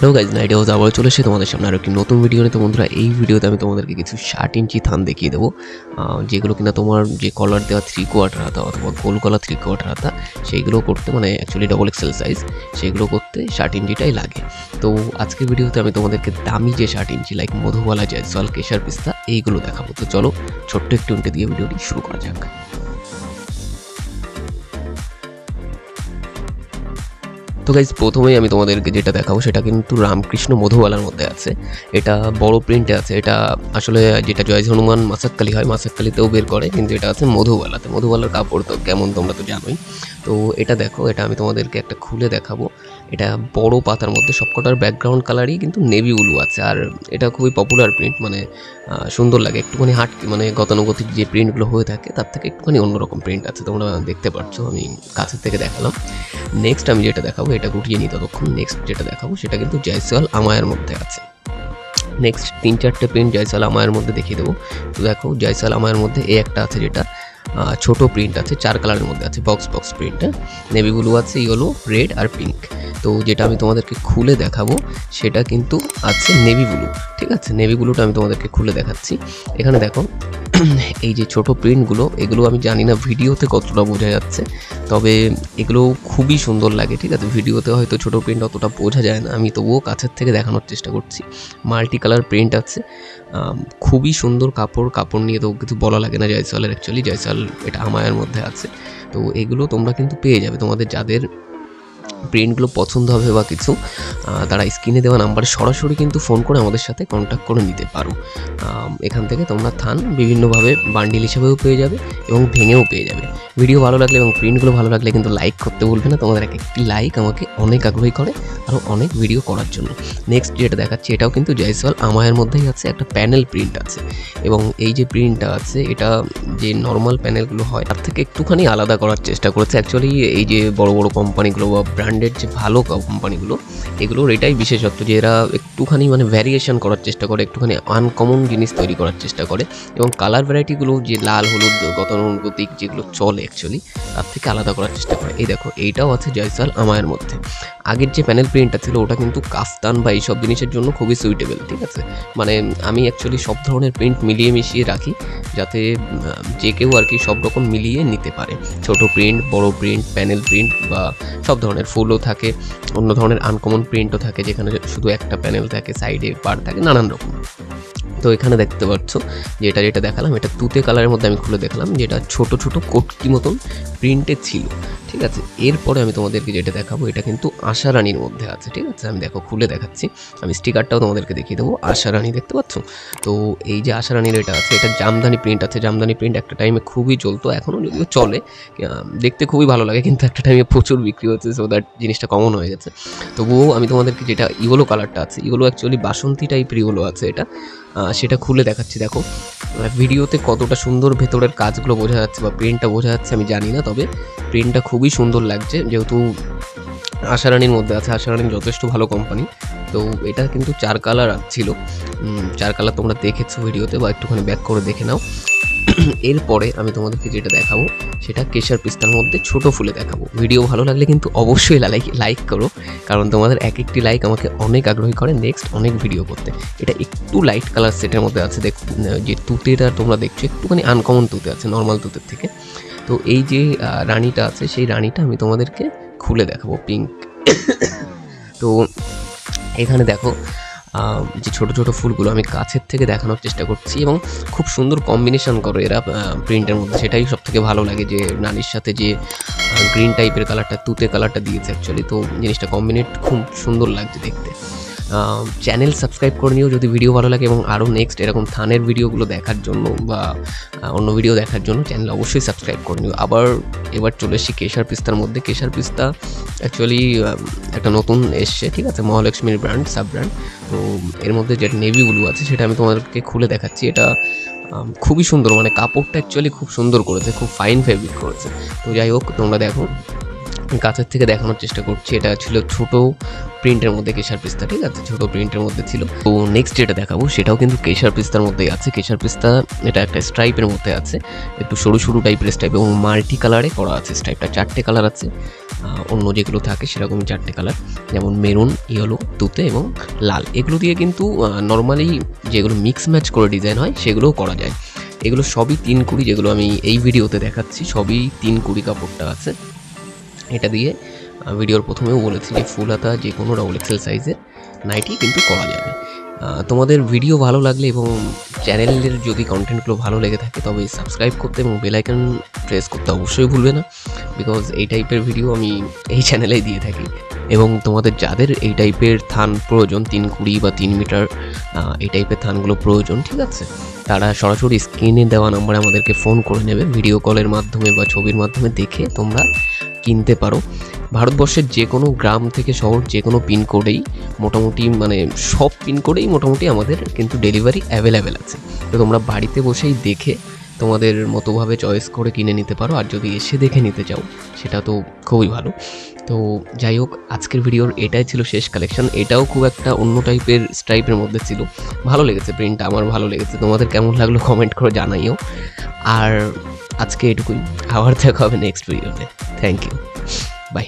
Hello guys, nightie house আবার চলে এসে তোমাদের সামনে আরও একটি নতুন ভিডিও নিয়ে। তো বন্ধুরা, এই ভিডিওতে আমি তোমাদেরকে কিছু 60 ইঞ্চি থান দেখিয়ে দেবো, যেগুলো কিনা তোমার যে কলার দেওয়া 3/4 হাতা অথবা গোল গলা 3/4 হাতা সেইগুলো করতে, মানে অ্যাকচুয়ালি ডবল এক্সেল সাইজ, সেইগুলো করতে 60 ইঞ্চিটাই লাগে। তো আজকের ভিডিওতে আমি তোমাদেরকে দামি যে 60 ইঞ্চি লাইক মধুবালা, জয়সওয়াল, কেশর পিস্তা এইগুলো দেখাবো। তো চলো ছোট্ট একটু ইন্টে দিয়ে ভিডিওটি শুরু করা যাক। তো গাইজ, প্রথমেই আমি তোমাদেরকে যেটা দেখাবো সেটা কিন্তু রামকৃষ্ণ মধুবালার মধ্যে আছে। এটা বড় প্রিন্টে আছে। এটা আসলে যেটা জয় হনুমান মাসাক্কালি হয়, মাসাক্কালিতেও বের করে, কিন্তু এটা আছে মধুবালাতে। মধুবালার কাপড় তো কেমন তোমরা তো জানোই। তো এটা দেখো, এটা আমি তোমাদেরকে একটা খুলে দেখাবো। এটা বড় পাতার মধ্যে, সবকটার ব্যাকগ্রাউন্ড কালারই কিন্তু নেভি ব্লু আছে। আর এটা খুবই পপুলার প্রিন্ট, মানে সুন্দর লাগে। একটুখানি মানে গতানুগতিক যে প্রিন্টগুলো হয়ে থাকে তার থেকে একটুখানি অন্যরকম প্রিন্ট আছে, তোমরা দেখতে পাচ্ছ। আমি কাছের থেকে দেখালাম। নেক্সট আমি যেটা দেখাবো, এটা গুটিয়ে নিই ততক্ষণ। নেক্সট যেটা দেখাবো সেটা কিন্তু জয়সওয়াল আমায়ের মধ্যে আছে। নেক্সট 3-4টে প্রিন্ট জয়সওয়াল আমায়ের মধ্যে দেখিয়ে দেবো। তো দেখো, জয়সওয়াল আমায়ের মধ্যে এই একটা আছে, যেটা ছোট প্রিন্ট আছে, 4 কালারের মধ্যে আছে, বক্স প্রিন্ট। নেভি ব্লু আছে, ইয়েলো, রেড আর পিঙ্ক। তো যেটা আমি তোমাদেরকে খুলে দেখাবো সেটা কিন্তু আছে নেভি ব্লু। ঠিক আছে, নেভি ব্লুটা আমি তোমাদেরকে খুলে দেখাচ্ছি। এখানে দেখো, এই যে ছোট প্রিন্টগুলো, এগুলো আমি জানি না ভিডিওতে কতটা বোঝা যাচ্ছে, তবে এগুলো খুবই সুন্দর লাগে। ঠিক আছে, ভিডিওতে হয়তো ছোট প্রিন্ট অতটা বোঝা যায় না, আমি তবুও কাছের থেকে দেখানোর চেষ্টা করছি। মাল্টি কালার প্রিন্ট আছে, খুবই সুন্দর কাপড় নিয়ে তো কিছু বলা লাগে না। জয়সওয়ালের অ্যাকচুয়ালি জয়সওয়াল এটা আমায়ের মধ্যে আছে। তো এগুলো তোমরা কিন্তু পেয়ে যাবে। তোমাদের যাদের প্রিন্টগুলো পছন্দ হবে বা কিছু, তারা স্ক্রিনে দেওয়া নাম্বারে সরাসরি কিন্তু ফোন করে আমাদের সাথে কন্ট্যাক্ট করে নিতে পারো। এখান থেকে তোমরা থান বিভিন্নভাবে বান্ডিল হিসেবেও পেয়ে যাবে এবং ভেঙেও পেয়ে যাবে। ভিডিও ভালো লাগলে এবং প্রিন্টগুলো ভালো লাগলে কিন্তু লাইক করতে ভুলবে না। তোমাদের একটি লাইক আমাকে অনেক আগ্রহী করে আরও অনেক ভিডিও করার জন্য। নেক্সট যেটা দেখাচ্ছি, এটাও কিন্তু জয়সওয়াল আমায়ের মধ্যেই আছে, একটা প্যানেল প্রিন্ট আছে। এবং এই যে প্রিন্টটা আছে, এটা যে নর্মাল প্যানেলগুলো হয় তার থেকে একটুখানি আলাদা করার চেষ্টা করেছে। অ্যাকচুয়ালি এই যে বড় বড় কোম্পানিগুলো বা ব্র্যান্ডেড যে ভালো কোম্পানিগুলো, এগুলোর এটাই বিশেষত্ব যে এরা একটুখানি মানে ভ্যারিয়েশন করার চেষ্টা করে, একটুখানি আনকমন জিনিস তৈরি করার চেষ্টা করে। এবং কালার ভ্যারাইটিগুলো যে লাল, হলুদ, গতানুগতিক যেগুলো চলে অ্যাকচুয়ালি, তার থেকে আলাদা করার চেষ্টা করে। এই দেখো, এইটাও আছে জয়সওয়াল আমায়ের মধ্যে। আগের যে প্যানেল প্রিন্টটা ছিল ওটা কিন্তু কাফতান বা এইসব জিনিসের জন্য খুবই সুইটেবল। ঠিক আছে, মানে আমি অ্যাকচুয়ালি সব ধরনের প্রিন্ট মিলিয়ে মিশিয়ে রাখি, যাতে যে কেউ আর কি সব রকম মিলিয়ে নিতে পারে। ছোট প্রিন্ট, বড় প্রিন্ট, প্যানেল প্রিন্ট বা সব ধরনের ফুলও থাকে, অন্য ধরনের আনকমন প্রিন্টও থাকে, যেখানে শুধু একটা প্যানেল থাকে, সাইডে পার থাকে, নানান রকম। তো এখানে দেখতে পাচ্ছ যে যেটা দেখালাম, এটা তুতে কালারের মধ্যে আমি খুলে দেখালাম, যেটা ছোট ছোট কোটকি মতন প্রিন্টে ছিল। ঠিক আছে, এরপরে আমি তোমাদেরকে যেটা দেখাবো, এটা কিন্তু আশারানির মধ্যে আছে। ঠিক আছে, আমি দেখো খুলে দেখাচ্ছি, আমি স্টিকারটাও তোমাদেরকে দেখিয়ে দেবো। আশারানি দেখতে পাচ্ছ? তো এই যে আশারানির এটা আছে, এটা জামদানি প্রিন্ট আছে। জামদানি প্রিন্ট একটা টাইমে খুবই চলতো, এখনও যদিও চলে, দেখতে খুবই ভালো লাগে, কিন্তু একটা টাইমে প্রচুর বিক্রি হচ্ছে, সো দ্যাট জিনিসটা কমন হয়ে গেছে। তবুও আমি তোমাদেরকে যেটা ইয়েলো কালারটা আছে, ইয়েলো অ্যাকচুয়ালি বাসন্তী টাইপের ইয়েলো আছে এটা, সেটা খুলে দেখাচ্ছি। দেখো ভিডিওতে কতটা সুন্দর ভেতরের কাজগুলো বোঝা যাচ্ছে বা প্রিন্টটা বোঝা যাচ্ছে আমি জানি না, তবে প্রিন্টটা খুবই সুন্দর লাগছে, যেহেতু আশারানির মধ্যে আছে। আশারানি যথেষ্ট ভালো কোম্পানি। তো এটা কিন্তু 4 কালার ছিল, 4 কালার তোমরা দেখেছো ভিডিওতে, বা একটুখানি ব্যাক করে দেখে নাও। এরপরে আমি তোমাদেরকে যেটা দেখাবো সেটা কেশর পিস্তার মধ্যে ছোট ফুলে দেখাবো। ভিডিও ভালো লাগলে কিন্তু অবশ্যই লাইক করো, কারণ তোমাদের এক একটি লাইক আমাকে অনেক আগ্রহী করে নেক্সট অনেক ভিডিও করতে। এটা একটু লাইট কালার সেটের মধ্যে আছে। যে তুতেটা তোমরা দেখছো একটুখানি আনকমন তুতে আছে নর্মাল তুতের থেকে। তো এই যে রানীটা আছে, সেই রানীটা আমি তোমাদেরকে খুলে দেখাবো, পিঙ্ক। তো এখানে দেখো, যে ছোট ছোট ফুলগুলো আমি কাছের থেকে দেখানোর চেষ্টা করছি, এবং খুব সুন্দর কম্বিনেশন করো এরা প্রিন্টের মধ্যে। সেটাই সব থেকে ভালো লাগে, যে রানীর সাথে যে গ্রিন টাইপের কালারটা, তুতে কালারটা দিয়েছে অ্যাকচুয়ালি। তো জিনিসটা কম্বিনেট খুব সুন্দর লাগছে দেখতে। চ্যানেল সাবস্ক্রাইব করে নিও যদি ভিডিও ভালো লাগে, এবং আরও নেক্সট এরকম থানের ভিডিওগুলো দেখার জন্য বা অন্য ভিডিও দেখার জন্য চ্যানেল অবশ্যই সাবস্ক্রাইব করে নিও। এবার চলে এসেছি কেশর পিস্তার মধ্যে। কেশর পিস্তা অ্যাকচুয়ালি একটা নতুন এসছে, ঠিক আছে, মহালক্ষ্মীর ব্র্যান্ড, সাব ব্র্যান্ড। তো এর মধ্যে যেটা নেভি ব্লু আছে সেটা আমি তোমাদেরকে খুলে দেখাচ্ছি। এটা খুবই সুন্দর, মানে কাপড়টা অ্যাকচুয়ালি খুব সুন্দর করেছে, খুব ফাইন ফেব্রিক করেছে। তো যাই হোক, তোমরা দেখো, কাছের থেকে দেখানোর চেষ্টা করছি। এটা ছিল ছোট প্রিন্টের মধ্যে কেশর পিস্তা। ঠিক আছে, ছোট প্রিন্টের মধ্যে ছিল। তো নেক্সট যেটা দেখাবো সেটাও কিন্তু কেশর পিস্তার মধ্যেই আছে। কেশর পিস্তা এটা একটা স্ট্রাইপের মধ্যে আছে, একটু সরু সরু টাইপের স্ট্রাইপ, এবং মাল্টি কালারে করা আছে স্ট্রাইপটা। 4টে কালার আছে, অন্য যেগুলো থাকে সেরকমই 4টে কালার, যেমন মেরুন, ইয়েলো, তুতে এবং লাল। এগুলো দিয়ে কিন্তু নর্মালি যেগুলো মিক্স ম্যাচ করে ডিজাইন হয় সেগুলোও করা যায়। এগুলো সবই 3 কুড়ি, যেগুলো আমি এই ভিডিওতে দেখাচ্ছি সবই 3 কুড়ি কাপড়টা আছে। এটা দিয়ে ভিডিওর প্রথমেও বলেছি যে ফুল হাতা যে কোনো ডবল এক্সেল সাইজের নাইটি কিন্তু করা যাবে। তোমাদের ভিডিও ভালো লাগলে এবং চ্যানেলের যদি কন্টেন্টগুলো ভালো লেগে থাকে তবে সাবস্ক্রাইব করতে এবং বেল আইকন প্রেস করতে অবশ্যই ভুলবে না, বিকজ এই টাইপের ভিডিও আমি এই চ্যানেলেই দিয়ে থাকি। এবং তোমাদের যাদের এই টাইপের থান প্রয়োজন, 3 কুড়ি বা 3 মিটার এই টাইপের থানগুলো প্রয়োজন, ঠিক আছে, তারা সরাসরি স্ক্রিনে দেওয়া নাম্বারে আমাদেরকে ফোন করে নেবে। ভিডিও কলের মাধ্যমে বা ছবির মাধ্যমে দেখে তোমরা কিনতে পারো। ভারতবর্ষের যে কোনো গ্রাম থেকে শহর, যে কোনো পিনকোডেই মোটামুটি, মানে সব পিনকোডেই মোটামুটি আমাদের কিন্তু ডেলিভারি অ্যাভেলেবেল আছে। তো তোমরা বাড়িতে বসেই দেখে তোমাদের মতোভাবে চয়েস করে কিনে নিতে পারো। আর যদি এসে দেখে নিতে চাও সেটা তো খুবই ভালো। তো যাই হোক, আজকের ভিডিওর এটাই ছিল শেষ কালেকশন। এটাও খুব একটা অন্য টাইপের স্ট্রাইপের মধ্যে ছিল, ভালো লেগেছে প্রিন্টটা, আমার ভালো লেগেছে। তোমাদের কেমন লাগলো কমেন্ট করে জানাইও। আর আজকে এটুকুই, আবার দেখা হবে নেক্সট ভিডিওতে। Thank you, by.